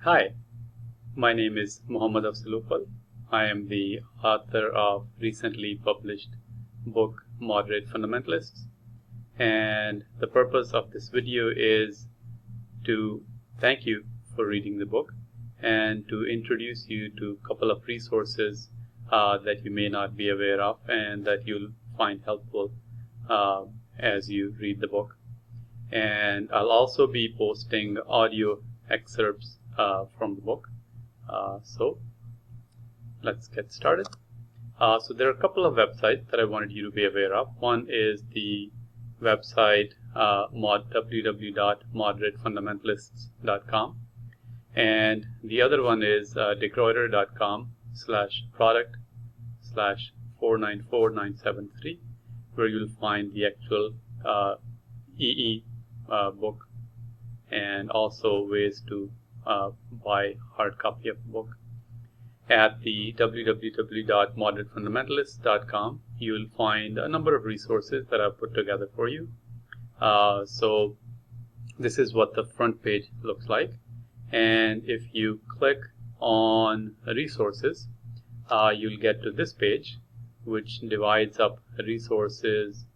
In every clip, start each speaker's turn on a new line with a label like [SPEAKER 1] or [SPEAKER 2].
[SPEAKER 1] Hi, my name is Muhammad Afzalupal. I am the author of recently published book Moderate Fundamentalists, and the purpose of this video is to thank you for reading the book and to introduce you to a couple of resources that you may not be aware of and that you'll find helpful as you read the book. And I'll also be posting audio excerpts from the book. So let's get started. So there are a couple of websites that I wanted you to be aware of. One is the website www.moderatefundamentalists.com, and the other one is degroiter.com/product/494973, where you'll find the actual EE book and also ways to buy hard copy of the book. At the www.moderatefundamentalists.com, you'll find a number of resources that I've put together for you. So this is what the front page looks like, and if you click on resources, you'll get to this page, which divides up resources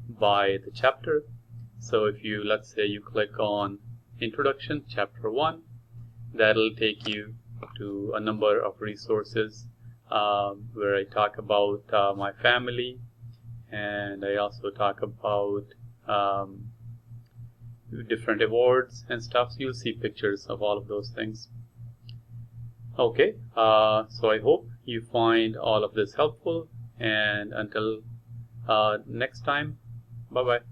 [SPEAKER 1] by the chapter. So if you, let's say you click on Introduction, Chapter 1, that'll take you to a number of resources where I talk about my family, and I also talk about different awards and stuff. So you'll see pictures of all of those things. Okay, so I hope you find all of this helpful, and until next time, bye-bye.